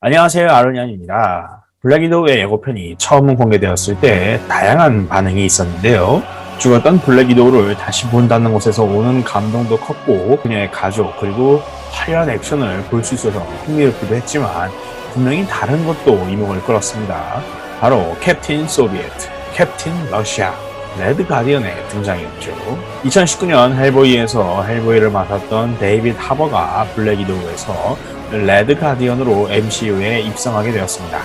안녕하세요, 아로니안입니다. 블랙 위도우의 예고편이 처음 공개되었을 때 다양한 반응이 있었는데요. 죽었던 블랙 위도우를 다시 본다는 곳에서 오는 감동도 컸고 그녀의 가족 그리고 화려한 액션을 볼 수 있어서 흥미롭기도 했지만 분명히 다른 것도 이목을 끌었습니다. 바로 캡틴 소비에트, 캡틴 러시아, 레드 가디언의 등장이었죠. 2019년 헬보이에서 헬보이를 맡았던 데이빗 하버가 블랙 위도우에서 레드 가디언으로 MCU에 입성하게 되었습니다.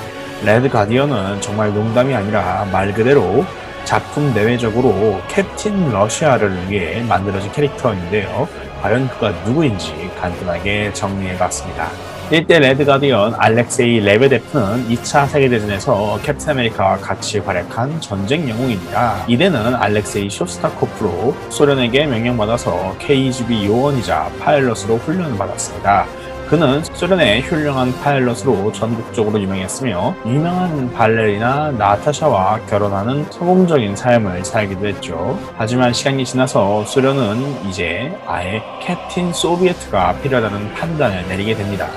레드 가디언은 정말 농담이 아니라 말 그대로 작품 내외적으로 캡틴 러시아를 위해 만들어진 캐릭터인데요. 과연 그가 누구인지 간단하게 정리해봤습니다. 1대 레드 가디언 알렉세이 레베데프는 2차 세계대전에서 캡틴 아메리카와 같이 활약한 전쟁 영웅입니다. 이대는 알렉세이 쇼스타코프로 소련에게 명령받아서 KGB 요원이자 파일럿으로 훈련을 받았습니다. 그는 소련의 훌륭한 파일럿으로 전국적으로 유명했으며 유명한 발레리나 나타샤와 결혼하는 성공적인 삶을 살기도 했죠. 하지만 시간이 지나서 소련은 이제 아예 캡틴 소비에트가 필요하다는 판단을 내리게 됩니다.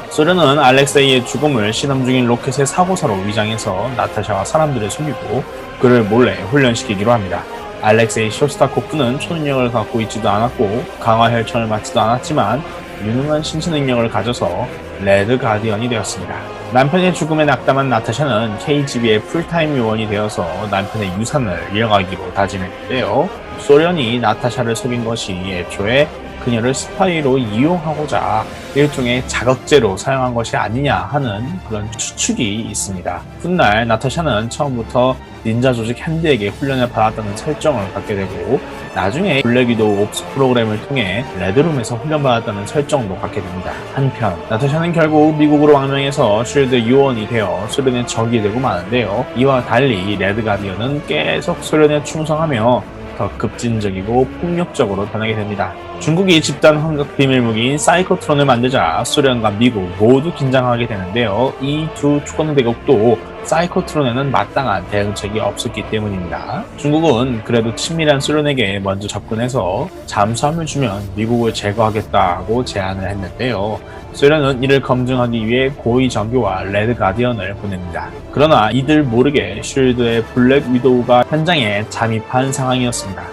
소련은 알렉세이의 죽음을 실험 중인 로켓의 사고사로 위장해서 나타샤와 사람들을 속이고 그를 몰래 훈련시키기로 합니다. 알렉세이 쇼스타코프는 초능력을 갖고 있지도 않았고 강화 혈청을 맞지도 않았지만 유능한 신체 능력을 가져서 레드 가디언이 되었습니다. 남편의 죽음에 낙담한 나타샤는 KGB의 풀타임 요원이 되어서 남편의 유산을 이어가기로 다짐했는데요. 소련이 나타샤를 속인 것이 애초에 그녀를 스파이로 이용하고자 일종의 자극제로 사용한 것이 아니냐 하는 그런 추측이 있습니다. 훗날 나타샤는 처음부터 닌자 조직 핸드에게 훈련을 받았다는 설정을 갖게 되고 나중에 블랙 위도우 옵스 프로그램을 통해 레드룸에서 훈련받았다는 설정도 갖게 됩니다. 한편 나타샤는 결국 미국으로 망명해서 쉴드 요원이 되어 소련의 적이 되고 마는데요. 이와 달리 레드 가디언은 계속 소련에 충성하며 더 급진적이고 폭력적으로 변하게 됩니다. 중국이 집단 환각 비밀 무기인 사이코트론을 만들자 소련과 미국 모두 긴장하게 되는데요. 이 두 주권 대국도 사이코트론에는 마땅한 대응책이 없었기 때문입니다. 중국은 그래도 친밀한 소련에게 먼저 접근해서 잠수함을 주면 미국을 제거하겠다고 제안을 했는데요. 소련은 이를 검증하기 위해 고위 정교와 레드 가디언을 보냅니다. 그러나 이들 모르게 쉴드의 블랙 위도우가 현장에 잠입한 상황이었습니다.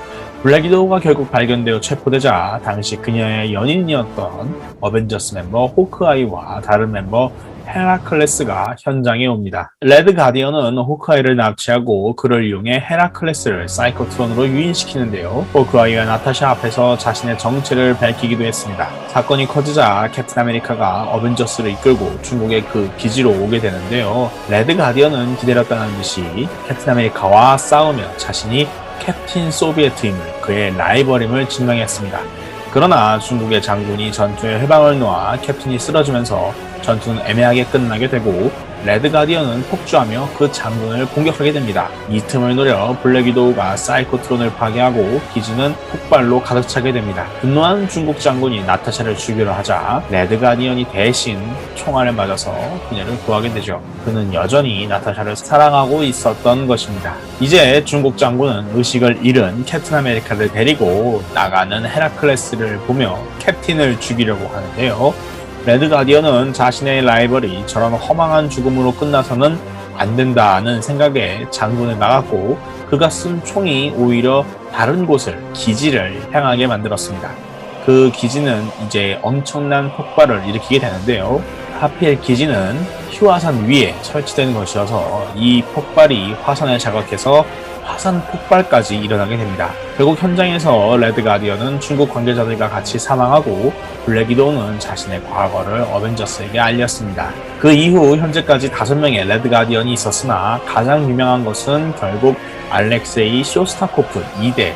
블랙 위도우가 결국 발견되어 체포되자 당시 그녀의 연인이었던 어벤져스 멤버 호크아이와 다른 멤버 헤라클레스가 현장에 옵니다. 레드 가디언은 호크아이를 납치하고 그를 이용해 헤라클레스를 사이코트론으로 유인시키는데요. 호크아이가 나타샤 앞에서 자신의 정체를 밝히기도 했습니다. 사건이 커지자 캡틴 아메리카가 어벤져스를 이끌고 중국의 그 기지로 오게 되는데요. 레드 가디언은 기다렸다는 듯이 캡틴 아메리카와 싸우며 자신이 캡틴 소비에트임을 그의 라이벌임을 증명했습니다. 그러나 중국의 장군이 전투에 해방을 놓아 캡틴이 쓰러지면서 전투는 애매하게 끝나게 되고 레드 가디언은 폭주하며 그 장군을 공격하게 됩니다. 이 틈을 노려 블랙 위도우가 사이코트론을 파괴하고 기지는 폭발로 가득 차게 됩니다. 분노한 중국 장군이 나타샤를 죽이려 하자 레드 가디언이 대신 총알을 맞아서 그녀를 구하게 되죠. 그는 여전히 나타샤를 사랑하고 있었던 것입니다. 이제 중국 장군은 의식을 잃은 캡틴 아메리카를 데리고 나가는 헤라클레스를 보며 캡틴을 죽이려고 하는데요. 레드 가디언은 자신의 라이벌이 저런 허망한 죽음으로 끝나서는 안 된다는 생각에 장군을 막았고 그가 쓴 총이 오히려 다른 곳을 기지를 향하게 만들었습니다. 그 기지는 이제 엄청난 폭발을 일으키게 되는데요. 하필 기지는 휴화산 위에 설치된 것이어서 이 폭발이 화산을 자극해서 화산 폭발까지 일어나게 됩니다. 결국 현장에서 레드 가디언은 중국 관계자들과 같이 사망하고 블랙 위도우는 자신의 과거를 어벤져스에게 알렸습니다. 그 이후 현재까지 5명의 레드 가디언이 있었으나 가장 유명한 것은 결국 알렉세이 쇼스타코프 2대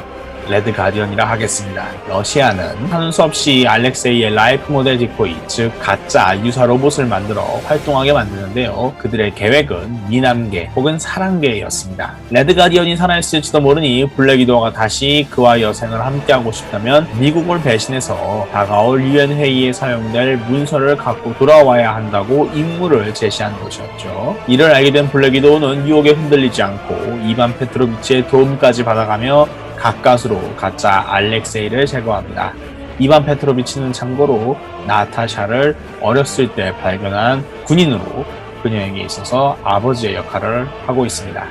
레드 가디언이라 하겠습니다. 러시아는 하는 수 없이 알렉세이의 라이프 모델 디코이, 즉 가짜 유사 로봇을 만들어 활동하게 만드는데요. 그들의 계획은 미남계 혹은 사랑계였습니다. 레드 가디언이 살아있을지도 모르니 블랙 위도우가 다시 그와 여생을 함께하고 싶다면 미국을 배신해서 다가올 UN 회의에 사용될 문서를 갖고 돌아와야 한다고 임무를 제시한 것이었죠. 이를 알게 된 블랙 위도우는 유혹에 흔들리지 않고 이반 페트로비치의 도움까지 받아가며 가까스로 가짜 알렉세이를 제거합니다. 이반 페트로비치는 참고로 나타샤를 어렸을 때 발견한 군인으로 그녀에게 있어서 아버지의 역할을 하고 있습니다.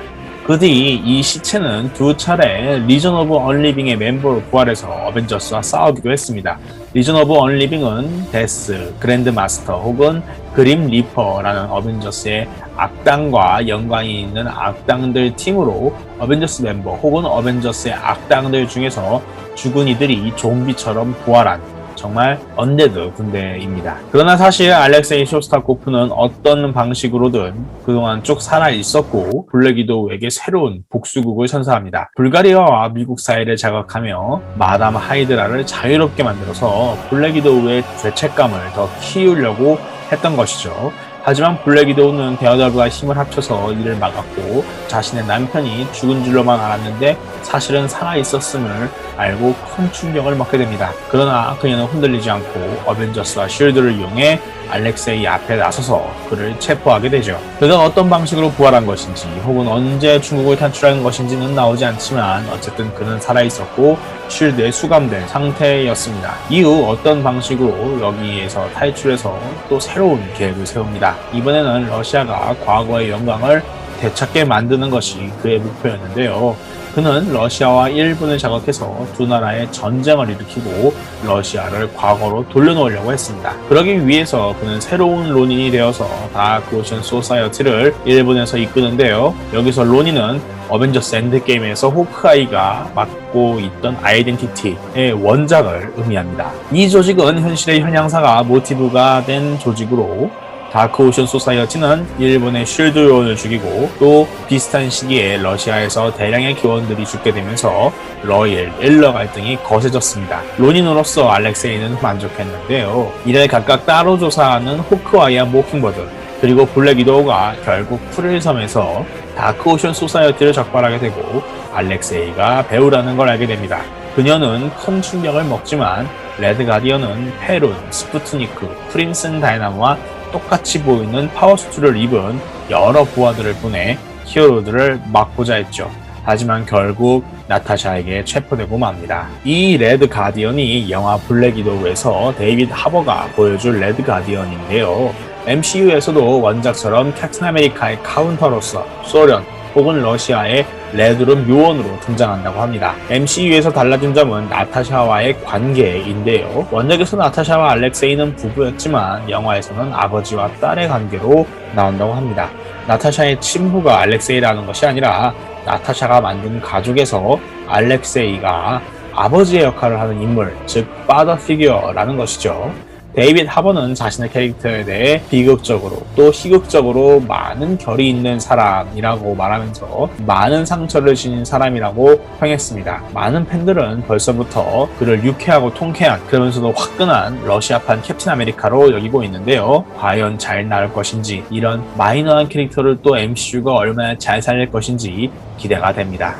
그 뒤 이 시체는 두 차례 리전 오브 언리빙의 멤버로 부활해서 어벤져스와 싸우기도 했습니다. 리전 오브 언리빙은 데스, 그랜드 마스터 혹은 그림 리퍼라는 어벤져스의 악당과 연관이 있는 악당들 팀으로 어벤져스 멤버 혹은 어벤져스의 악당들 중에서 죽은 이들이 좀비처럼 부활한 정말 언데드 군대입니다. 그러나 사실 알렉세이 쇼스타코프는 어떤 방식으로든 그동안 쭉 살아있었고 블랙 위도우에게 새로운 복수국을 선사합니다. 불가리아와 미국 사이를 자극하며 마담 하이드라를 자유롭게 만들어서 블랙 위도우의 죄책감을 더 키우려고 했던 것이죠. 하지만 블랙 위도우는 데어데블과 힘을 합쳐서 이를 막았고 자신의 남편이 죽은 줄로만 알았는데 사실은 살아있었음을 알고 큰 충격을 먹게 됩니다. 그러나 그녀는 흔들리지 않고 어벤져스와 쉴드를 이용해 알렉세이 앞에 나서서 그를 체포하게 되죠. 그가 어떤 방식으로 부활한 것인지 혹은 언제 중국을 탈출한 것인지는 나오지 않지만 어쨌든 그는 살아있었고 쉴드에 수감된 상태였습니다. 이후 어떤 방식으로 여기에서 탈출해서 또 새로운 계획을 세웁니다. 이번에는 러시아가 과거의 영광을 되찾게 만드는 것이 그의 목표였는데요. 그는 러시아와 일본을 자극해서 두 나라의 전쟁을 일으키고 러시아를 과거로 돌려놓으려고 했습니다. 그러기 위해서 그는 새로운 로닌이 되어서 다크 오션 소사이어티를 일본에서 이끄는데요. 여기서 로닌은 어벤져스 엔드게임에서 호크아이가 맡고 있던 아이덴티티의 원작을 의미합니다. 이 조직은 현실의 현양사가 모티브가 된 조직으로 다크 오션 소사이어티는 일본의 쉴드 요원을 죽이고 또 비슷한 시기에 러시아에서 대량의 교원들이 죽게 되면서 러일, 일러 갈등이 거세졌습니다. 로닌으로서 알렉세이는 만족했는데요. 이를 각각 따로 조사하는 호크아이와 모킹버드 그리고 블랙 위도우가 결국 풀일섬에서 다크 오션 소사이어티를 적발하게 되고 알렉세이가 배우라는 걸 알게 됩니다. 그녀는 큰 충격을 먹지만 레드 가디언은 페룬, 스푸트니크, 프린슨 다이나모와 똑같이 보이는 파워수트를 입은 여러 부하들을 보내 히어로들을 막고자 했죠. 하지만 결국 나타샤에게 체포되고 맙니다. 이 레드 가디언이 영화 블랙 위도우에서 데이비드 하버가 보여줄 레드 가디언인데요. MCU에서도 원작처럼 캡틴 아메리카의 카운터로서 소련 혹은 러시아의 레드룸 요원으로 등장한다고 합니다. MCU에서 달라진 점은 나타샤와의 관계인데요. 원작에서 나타샤와 알렉세이는 부부였지만 영화에서는 아버지와 딸의 관계로 나온다고 합니다. 나타샤의 친부가 알렉세이라는 것이 아니라 나타샤가 만든 가족에서 알렉세이가 아버지의 역할을 하는 인물, 즉 파더 피규어라는 것이죠. 데이빗 하버는 자신의 캐릭터에 대해 비극적으로 또 희극적으로 많은 결이 있는 사람이라고 말하면서 많은 상처를 지닌 사람이라고 평했습니다. 많은 팬들은 벌써부터 그를 유쾌하고 통쾌한 그러면서도 화끈한 러시아판 캡틴 아메리카로 여기고 있는데요. 과연 잘 나올 것인지 이런 마이너한 캐릭터를 또 MCU가 얼마나 잘 살릴 것인지 기대가 됩니다.